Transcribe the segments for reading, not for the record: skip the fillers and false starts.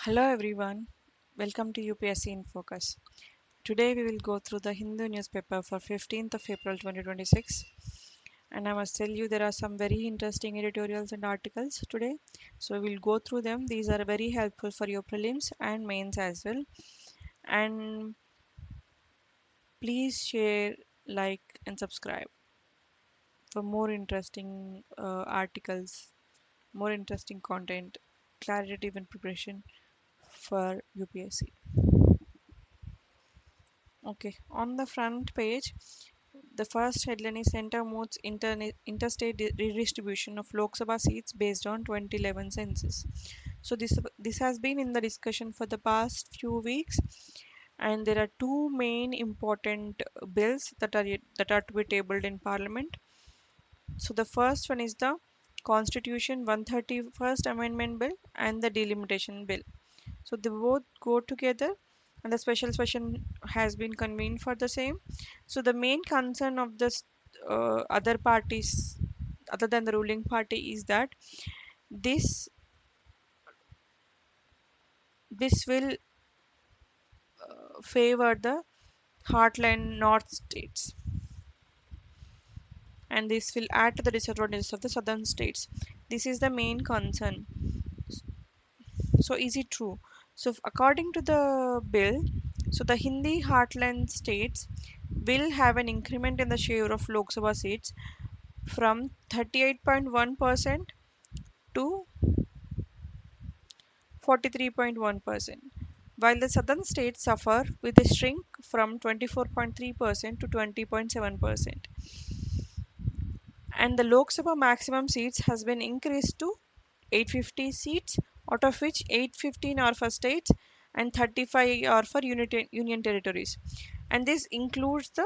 Hello everyone, welcome to UPSC in Focus. Today we will go through the Hindu newspaper for 15th of April 2026, and I must tell you there are some very interesting editorials and articles today. So we'll go through them. These are very helpful for your prelims and mains as well. And please share, like and subscribe for more interesting articles, more interesting content, clarity and preparation for UPSC. Okay, on the front page, the first headline is Center moves interstate redistribution of Lok Sabha seats based on 2011 census. So this has been in the discussion for the past few weeks, and there are two main important bills that are to be tabled in Parliament. So the first one is the Constitution 131st Amendment Bill and the Delimitation Bill. So they both go together, and the special session has been convened for the same. So the main concern of this other parties, other than the ruling party, is that this this will favor the heartland north states, and this will add to the disadvantages of the southern states. This is the main concern. So is it true? So according to the bill, so the Hindi heartland states will have an increment in the share of Lok Sabha seats from 38.1% to 43.1%, while the southern states suffer with a shrink from 24.3% to 20.7%. And the Lok Sabha maximum seats has been increased to 850 seats, out of which 815 are for states and 35 are for union territories. And this includes the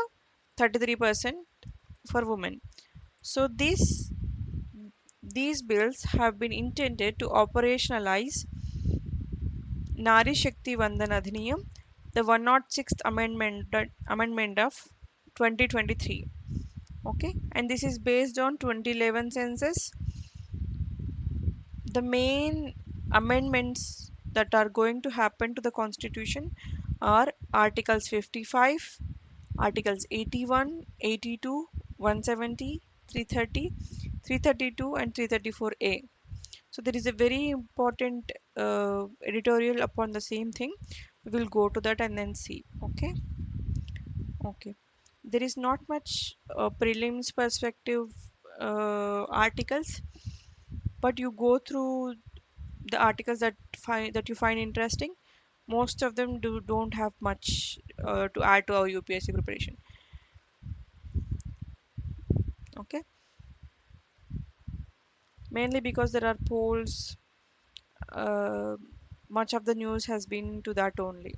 33% for women. So these bills have been intended to operationalize Nari Shakti Vandan Adhiniyam, the 106th amendment of 2023. Okay, and this is based on 2011 census. The main amendments that are going to happen to the constitution are articles 55, articles 81, 82, 170, 330, 332 and 334A. So there is a very important editorial upon the same thing. We will go to that and then see. Okay. There is not much prelims perspective articles, but you go through the articles that you find interesting. Most of them don't have much to add to our UPSC preparation. Okay, mainly because there are polls. Uh, Much of the news has been to that only.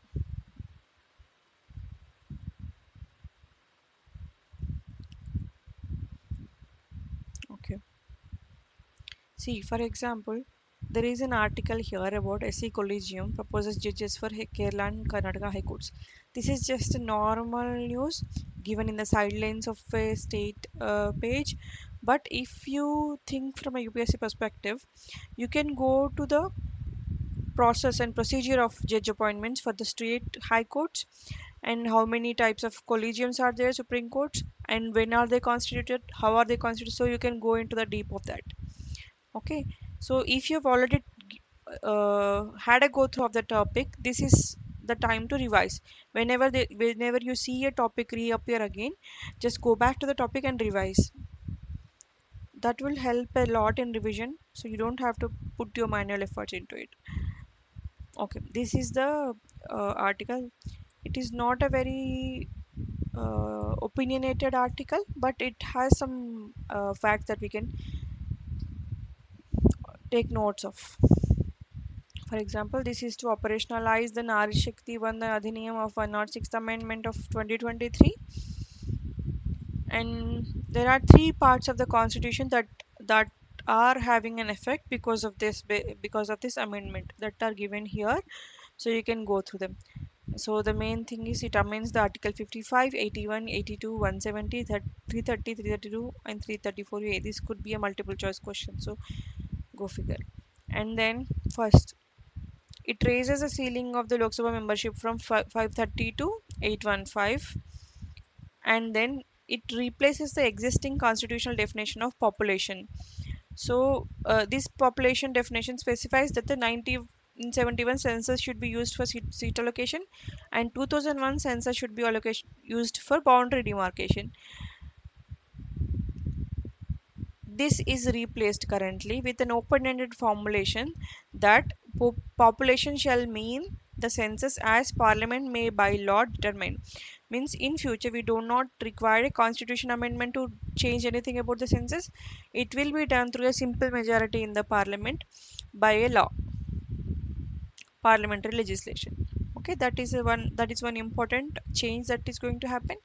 Okay. See, for example, there is an article here about SC Collegium proposes judges for Kerala and Karnataka High Courts. This is just a normal news given in the sidelines of a state page. But if you think from a UPSC perspective, you can go to the process and procedure of judge appointments for the state high courts, and how many types of collegiums are there, Supreme Courts, and when are they constituted, how are they constituted. So you can go into the deep of that. Okay, so if you've already had a go through of the topic, this is the time to revise. Whenever you see a topic reappear again, just go back to the topic and revise. That will help a lot in revision, so you don't have to put your manual efforts into it. Okay, this is the article. It is not a very opinionated article, but it has some facts that we can take notes of. For example, this is to operationalize the Nari Shakti Vandan Adhiniyam of 106th Amendment of 2023. And there are three parts of the Constitution that are having an effect because of this amendment that are given here. So you can go through them. So the main thing is it amends the Article 55, 81, 82, 170, 330, 332 and 334A. This could be a multiple choice question. So go figure. And then first, It raises the ceiling of the Lok Sabha membership from 530 to 815, and then it replaces the existing constitutional definition of population. So, this population definition specifies that the 1971 census should be used for seat allocation, and 2001 census should be allocation used for boundary demarcation. This is replaced currently with an open-ended formulation that population shall mean the census as parliament may by law determine. Means in future we do not require a constitution amendment to change anything about the census. It will be done through a simple majority in the parliament by a law, parliamentary legislation. Okay, that is one important change that is going to happen.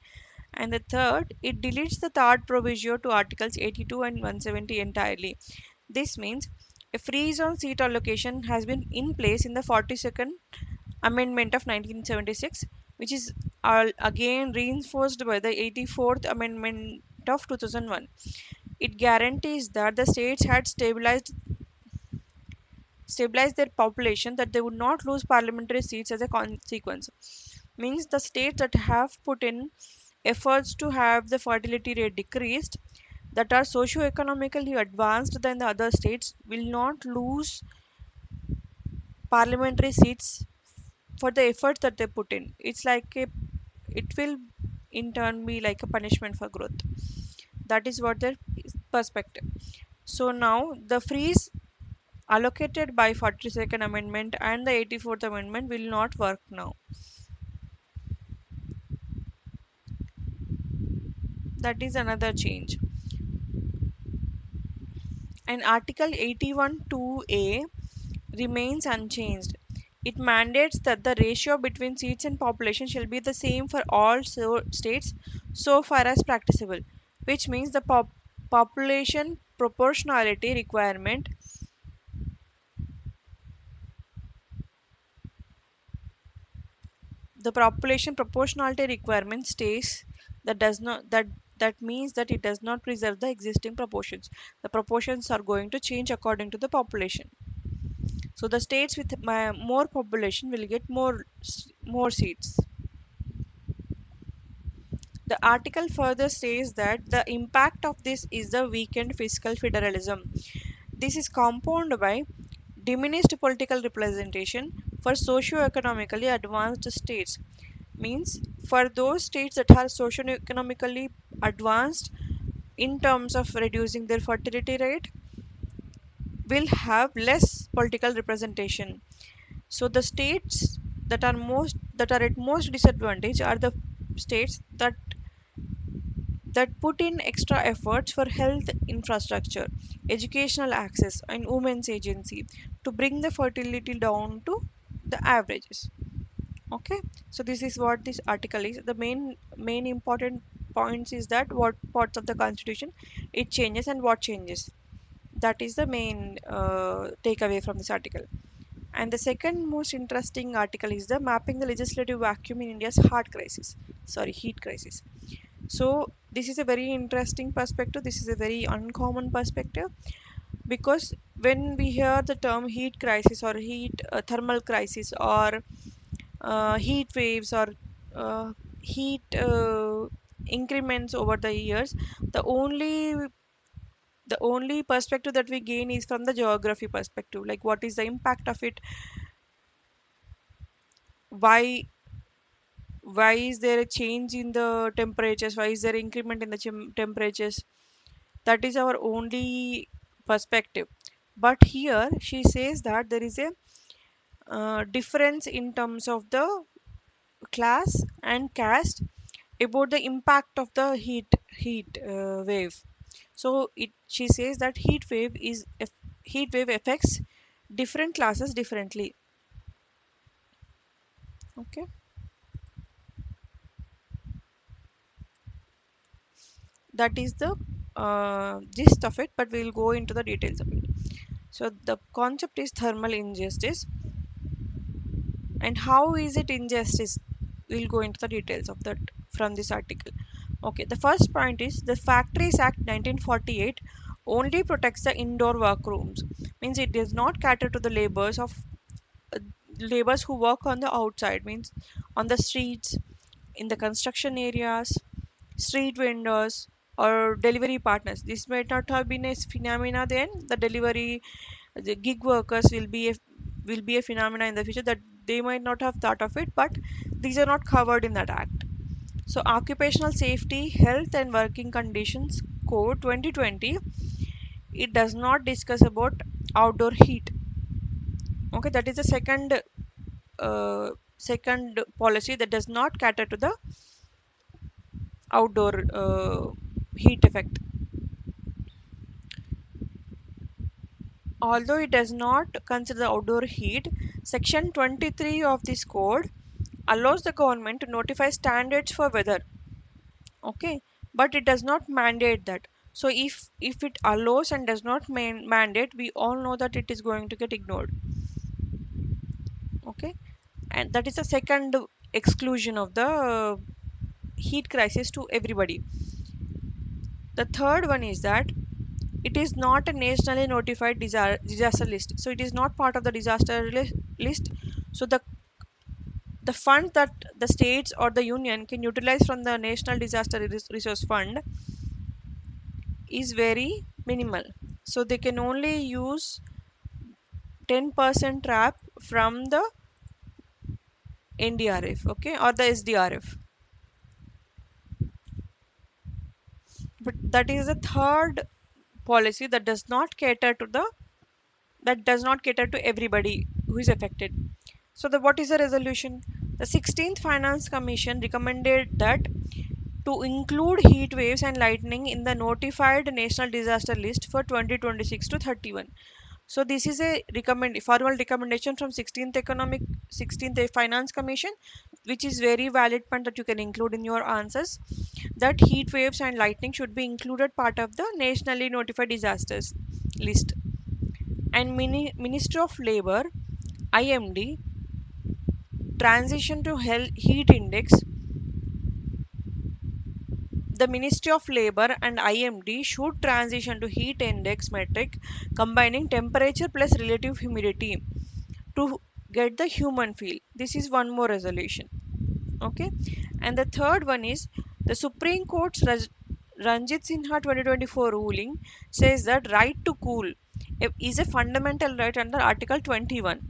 And the third, it deletes the third proviso to articles 82 and 170 entirely. This means a freeze on seat allocation has been in place in the 42nd Amendment of 1976, which is again reinforced by the 84th Amendment of 2001. It guarantees that the states had stabilized their population, that they would not lose parliamentary seats as a consequence. Means the states that have put in efforts to have the fertility rate decreased, that are socio-economically advanced than the other states, will not lose parliamentary seats for the effort that they put in. It will in turn be like a punishment for growth. That is what their perspective. So now the freeze allocated by 42nd Amendment and the 84th Amendment will not work now. That is another change. And Article 81 2A remains unchanged. It mandates that the ratio between seats and population shall be the same for all states so far as practicable, which means the population proportionality requirement. The population proportionality requirement stays, that does not that means that it does not preserve the existing proportions. The proportions are going to change according to the population. So the states with more population will get more seats. The article further says that the impact of this is the weakened fiscal federalism. This is compounded by diminished political representation for socio-economically advanced states. Means for those states that are socio-economically advanced in terms of reducing their fertility rate will have less political representation. So the states that are at most disadvantage are the states that put in extra efforts for health infrastructure, educational access, and women's agency to bring the fertility down to the averages. Okay, so this is what this article is. The main important points is that what parts of the constitution it changes and what changes. That is the main takeaway from this article. And the second most interesting article is the mapping the legislative vacuum in India's heat crisis. So this is a very interesting perspective. This is a very uncommon perspective because when we hear the term heat crisis or heat thermal crisis or heat waves or heat increments over the years, the only perspective that we gain is from the geography perspective, like what is the impact of it, why why is there a change in the temperatures, why is there increment in the temperatures. That is our only perspective. But here she says that there is a difference in terms of the class and caste about the impact of the heat wave. So it she says that heat wave affects different classes differently. Okay, that is the gist of it, but we'll go into the details of it. So the concept is thermal injustice, and how is it injustice? We'll go into the details of that from this article. Okay, the first point is the Factories Act 1948 only protects the indoor workrooms. Means it does not cater to the labors of laborers who work on the outside, means on the streets, in the construction areas, street vendors, or delivery partners. This might not have been a phenomena then. The delivery, the gig workers will be a phenomena in the future that they might not have thought of it, but these are not covered in that act. So occupational safety, health and working conditions code 2020, it does not discuss about outdoor heat. Okay, that is the second policy that does not cater to the outdoor heat effect. Although it does not consider outdoor heat, section 23 of this code allows the government to notify standards for weather. Okay, but it does not mandate that. So if it allows and does not mandate, we all know that it is going to get ignored. Okay, and that is the second exclusion of the heat crisis to everybody. The third one is that it is not a nationally notified disaster list, so it is not part of the list. So the fund that the states or the union can utilize from the national disaster resource fund is very minimal, so they can only use 10% trap from the NDRF, okay, or the SDRF. But that is the third policy that does not cater to everybody who is affected. So the what is the resolution? The 16th Finance Commission recommended that to include heat waves and lightning in the notified national disaster list for 2026 to 31. So this is a formal recommendation from 16th Finance Commission, which is very valid point that you can include in your answers, that heat waves and lightning should be included part of the nationally notified disasters list. And Ministry of Labor, IMD, transition to heat index. The Ministry of Labor and IMD should transition to heat index metric combining temperature plus relative humidity to get the human feel. This is one more resolution. Okay, and the third one is the Supreme Court's Ranjit Sinha 2024 ruling says that right to cool is a fundamental right under Article 21.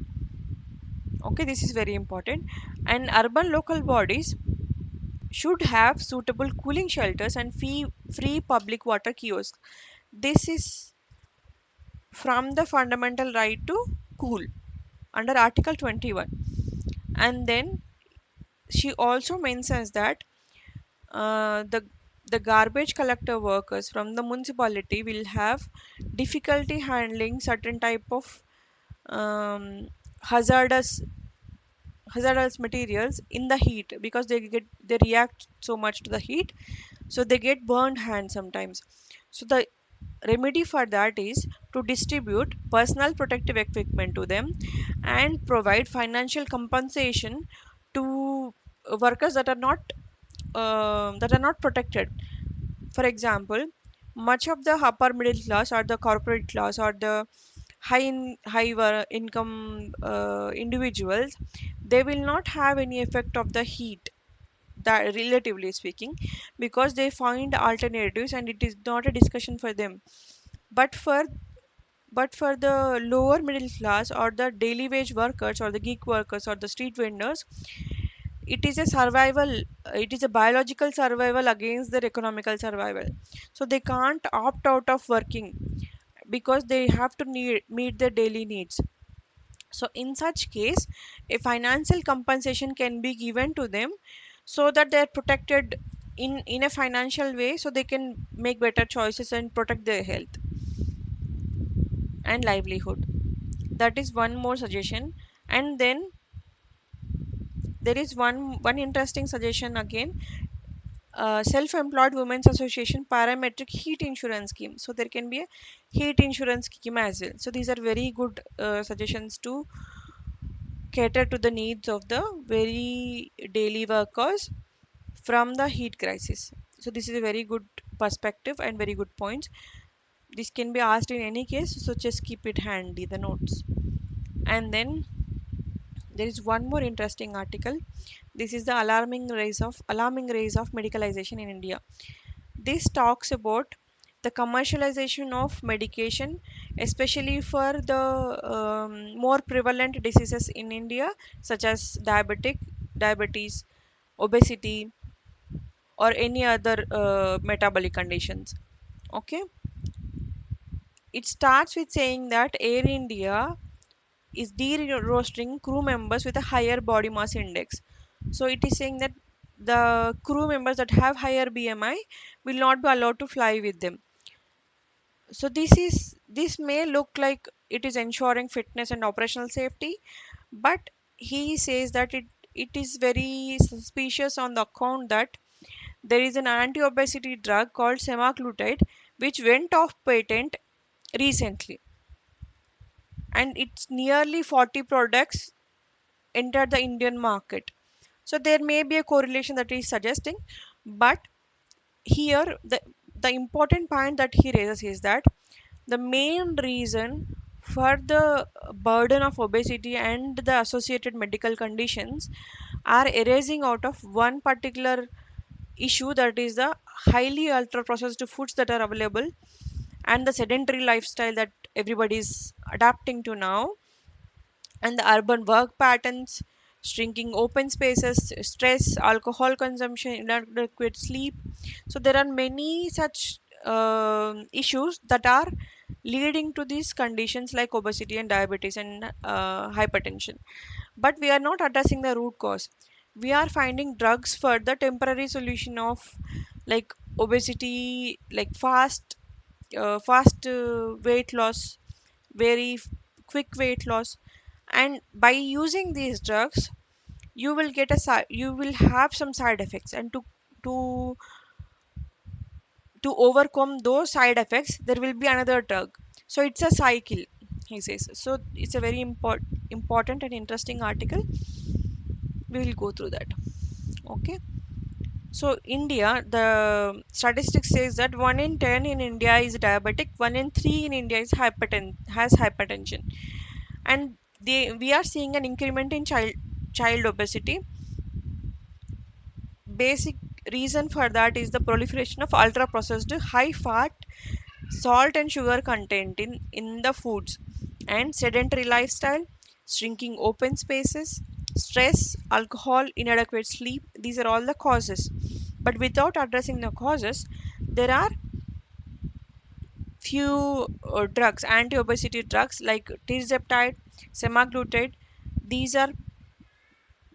Okay, this is very important. And urban local bodies should have suitable cooling shelters and free public water kiosks. This is from the fundamental right to cool under Article 21. And then she also mentions that uh, the the garbage collector workers from the municipality will have difficulty handling certain type of um, hazardous hazardous materials in the heat, because they react so much to the heat, so they get burned hands sometimes. So the remedy for that is to distribute personal protective equipment to them and provide financial compensation to workers that are not protected. For example, much of the upper middle class or the corporate class or the high income individuals, they will not have any effect of the heat, that relatively speaking, because they find alternatives and it is not a discussion for them. But for the lower middle class or the daily wage workers or the gig workers or the street vendors, it is a survival, it is a biological survival against their economical survival. So they can't opt out of working because they have to meet their daily needs. So in such case, a financial compensation can be given to them so that they are protected in a financial way, so they can make better choices and protect their health and livelihood. That is one more suggestion. And then there is one interesting suggestion again, self-employed women's association parametric heat insurance scheme. So there can be a heat insurance scheme as well. So these are very good suggestions to cater to the needs of the very daily workers from the heat crisis. So this is a very good perspective and very good points. This can be asked in any case, so just keep it handy, the notes. And then There is one more interesting article. This is the alarming rise of medicalization in India. This talks about the commercialization of medication, especially for the more prevalent diseases in India, such as diabetes, obesity, or any other metabolic conditions. Okay, it starts with saying that Air India is de-roastering crew members with a higher body mass index. So it is saying that the crew members that have higher BMI will not be allowed to fly with them. So this may look like it is ensuring fitness and operational safety, but he says that it is very suspicious on the account that there is an anti-obesity drug called semaglutide which went off patent recently, and it's nearly 40 products entered the Indian market. So there may be a correlation that he's suggesting, but here the important point that he raises is that the main reason for the burden of obesity and the associated medical conditions are arising out of one particular issue, that is the highly ultra processed foods that are available and the sedentary lifestyle that everybody is adapting to now, and the urban work patterns, shrinking open spaces, stress, alcohol consumption, inadequate sleep. So there are many such issues that are leading to these conditions like obesity and diabetes and hypertension. But we are not addressing the root cause. We are finding drugs for the temporary solution of like obesity, like fast weight loss, very quick weight loss, and by using these drugs you will get you will have some side effects, and to to overcome those side effects there will be another drug. So it's a cycle, he says. So it's a very important and interesting article. We will go through that. Okay, so India, the statistics says that 1 in 10 in India is diabetic, 1 in 3 in India is has hypertension, and we are seeing an increment in child obesity. Basic reason for that is the proliferation of ultra processed high fat, salt and sugar content in the foods, and sedentary lifestyle, shrinking open spaces, stress, alcohol, inadequate sleep. These are all the causes. But without addressing the causes, there are few drugs, anti-obesity drugs like tirzepatide, semaglutide. These are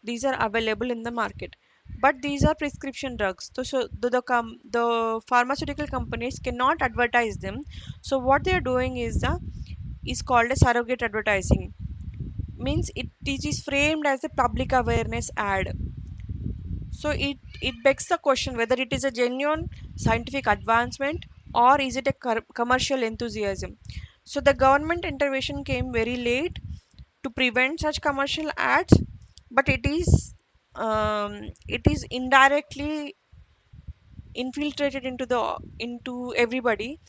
these are available in the market, but these are prescription drugs. The pharmaceutical companies cannot advertise them. So what they are doing is called a surrogate advertising. Means it is framed as a public awareness ad. So it begs the question whether it is a genuine scientific advancement or is it a commercial enthusiasm. So the government intervention came very late to prevent such commercial ads, but it is indirectly infiltrated into everybody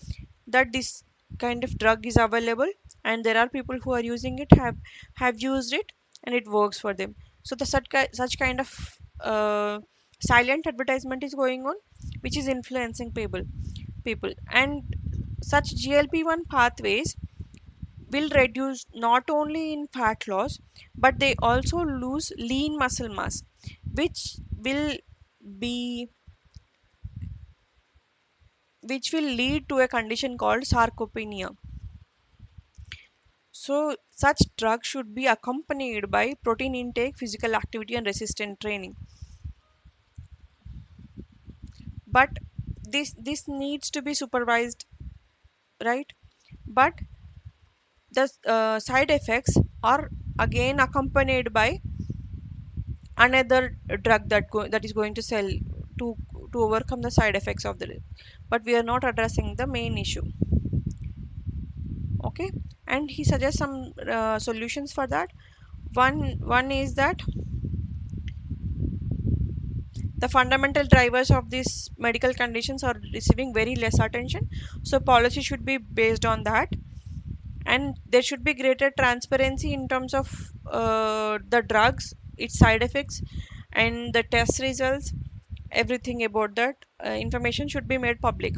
that this kind of drug is available, and there are people who are using it, have used it, and it works for them. So the such kind of uh, silent advertisement is going on, which is influencing people. And such GLP-1 pathways will reduce not only in fat loss, but they also lose lean muscle mass, which will be which will lead to a condition called sarcopenia. So such drugs should be accompanied by protein intake, physical activity and resistant training. But this needs to be supervised, right? But the side effects are again accompanied by another drug that is going to sell to to overcome the side effects of the, but we are not addressing the main issue. Okay, and he suggests some solutions for that. One is that the fundamental drivers of these medical conditions are receiving very less attention, so policy should be based on that. And there should be greater transparency in terms of the drugs, its side effects, and the test results. Everything about that information should be made public.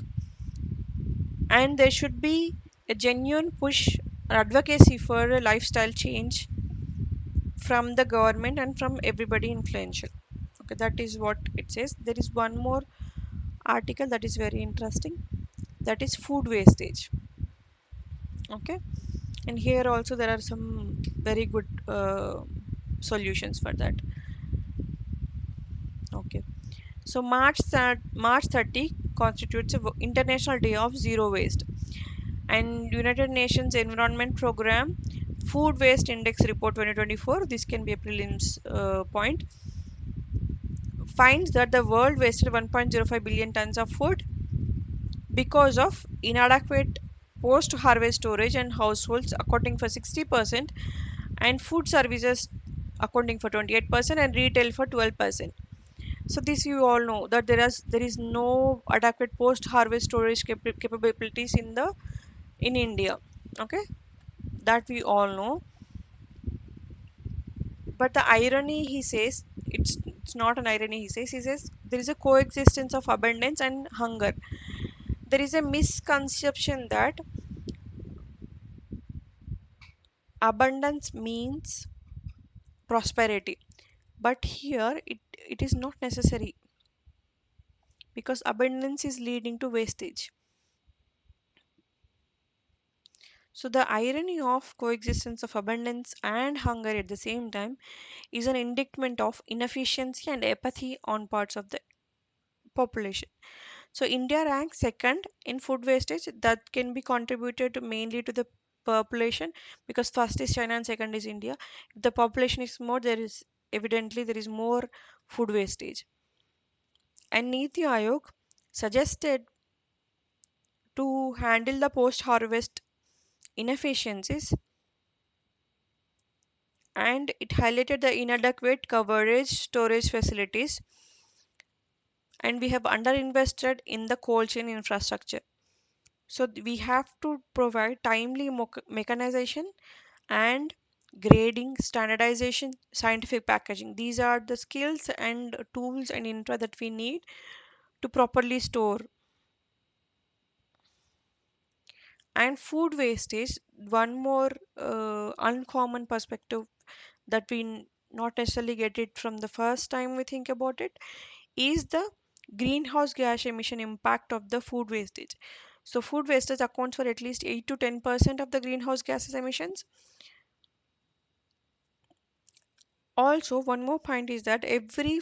And there should be a genuine push or advocacy for a lifestyle change from the government and from everybody influential. Okay, that is what it says. There is one more article that is very interesting, that is food wastage. Okay, and here also there are some very good solutions for that. Okay, so March 30 constitutes a international day of zero waste, and United Nations Environment Program Food Waste Index Report 2024, this can be a prelims point, finds that the world wasted 1.05 billion tons of food because of inadequate post harvest storage, and households accounting for 60%, and food services accounting for 28%, and retail for 12%. So this you all know that there is no adequate post harvest storage capabilities in India. Okay, that we all know. But the irony, he says, it's not an irony, he says there is a coexistence of abundance and hunger. There is a misconception that abundance means prosperity, but here it is not necessary, because abundance is leading to wastage. So the irony of coexistence of abundance and hunger at the same time is an indictment of inefficiency and apathy on parts of the population. So India ranks second in food wastage, that can be contributed mainly to the population, because first is China and second is India. If the population is more, there is more food wastage. And Niti Aayog suggested to handle the post harvest inefficiencies, and it highlighted the inadequate coverage storage facilities, and we have underinvested in the cold chain infrastructure. So we have to provide timely mechanization and grading, standardization, scientific packaging. These are the skills and tools and infra that we need to properly store. And food wastage, one more uncommon perspective that not necessarily get it from the first time we think about it, is the greenhouse gas emission impact of the food wastage. So food wastage accounts for at least 8 to 10% of the greenhouse gases emissions. Also, one more point is that every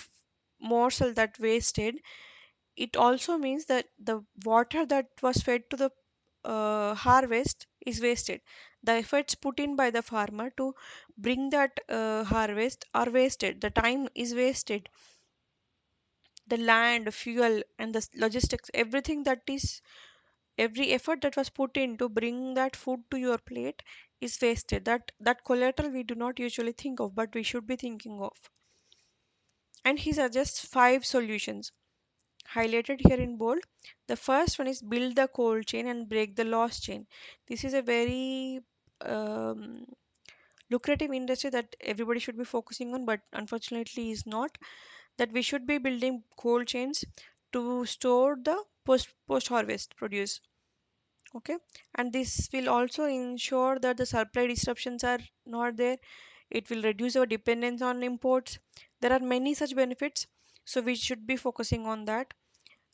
morsel that wasted, it also means that the water that was fed to the harvest is wasted. The efforts put in by the farmer to bring that harvest are wasted. The time is wasted. The land, fuel, and the logistics, everything that is, every effort that was put in to bring that food to your plate is wasted. That collateral we do not usually think of, but we should be thinking of. And he suggests five solutions highlighted here in bold. The first one is build the cold chain and break the loss chain. This is a very um, lucrative industry that everybody should be focusing on, but unfortunately is not. That we should be building cold chains to store the post harvest produce. Okay, and this will also ensure that the supply disruptions are not there. It will reduce our dependence on imports. There are many such benefits, so we should be focusing on that.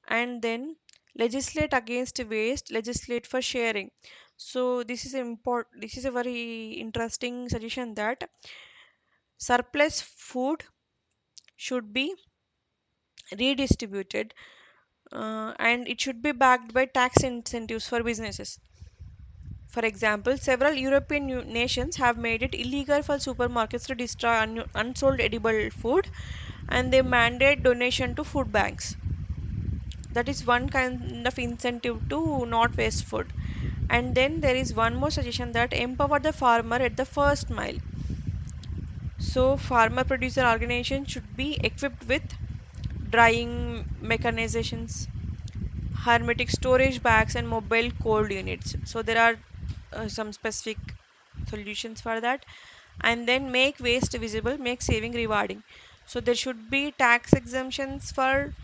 And then legislate against waste, legislate for sharing. So this is a very interesting suggestion, that surplus food should be redistributed, and it should be backed by tax incentives for businesses. For example, several European nations have made it illegal for supermarkets to destroy unsold edible food, and they mandate donation to food banks. That is one kind of incentive to not waste food. And then there is one more suggestion, that empower the farmer at the first mile. So farmer producer organization should be equipped with drying mechanizations, hermetic storage bags, and mobile cold units. So there are some specific solutions for that. And then make waste visible, make saving rewarding. So there should be tax exemptions for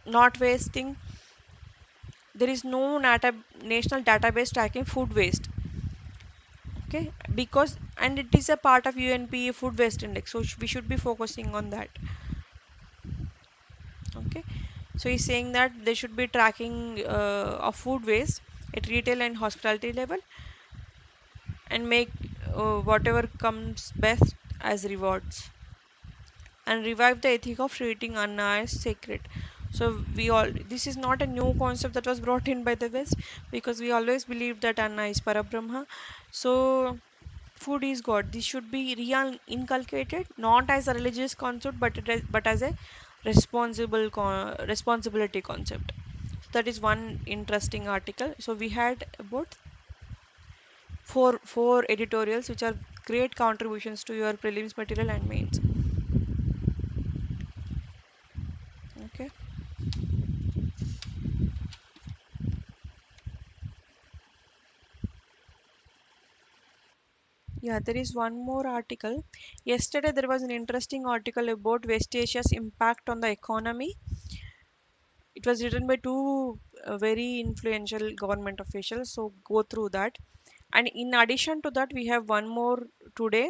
not wasting. There is no national database tracking food waste. Okay, because and it is a part of UNP food waste index, so we should be focusing on that. Okay, so he's saying that they should be tracking of food waste at retail and hospitality level, and make whatever comes best as rewards, and revive the ethic of treating anna as sacred. So we all, this is not a new concept that was brought in by the West, because we always believe that anna is parabrahma. So food is god. This should be inculcated not as a religious concept, but as a responsibility concept. That is one interesting article. So we had about four editorials which are great contributions to your prelims material and mains. Okay. Yeah, there is one more article. Yesterday there was an interesting article about West Asia's impact on the economy. It was written by two very influential government officials. So go through that. And in addition to that, we have one more today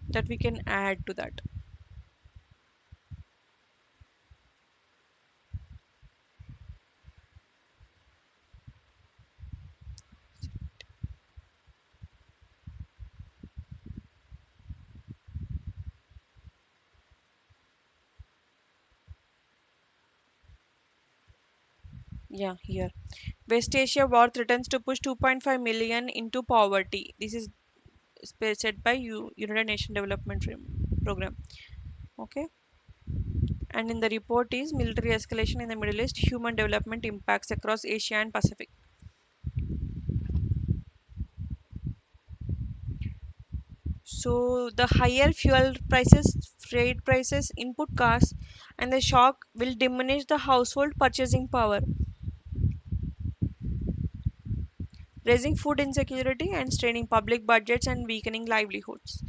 that we can add to that. Yeah, here. West Asia war threatens to push 2.5 million into poverty. This is said by United Nations Development Program. Okay. And in the report is military escalation in the Middle East, human development impacts across Asia and Pacific. So the higher fuel prices, freight prices, input costs, and the shock will diminish the household purchasing power, raising food insecurity and straining public budgets and weakening livelihoods.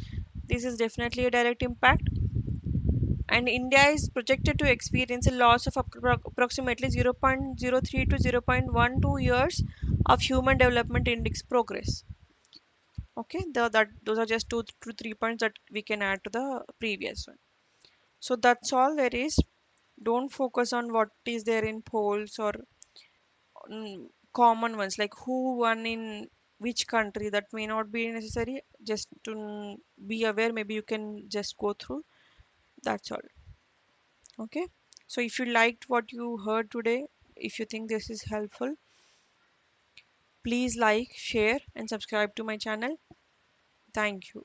This is definitely a direct impact. And India is projected to experience a loss of approximately 0.03 to 0.12 years of human development index progress. Okay, those are just 2 to 3 points that we can add to the previous one. So that's all there is. Don't focus on what is there in polls or common ones like who won in which country. That may not be necessary. Just to be aware, maybe you can just go through. That's all. Okay. So if you liked what you heard today, if you think this is helpful, please like, share, and subscribe to my channel. Thank you.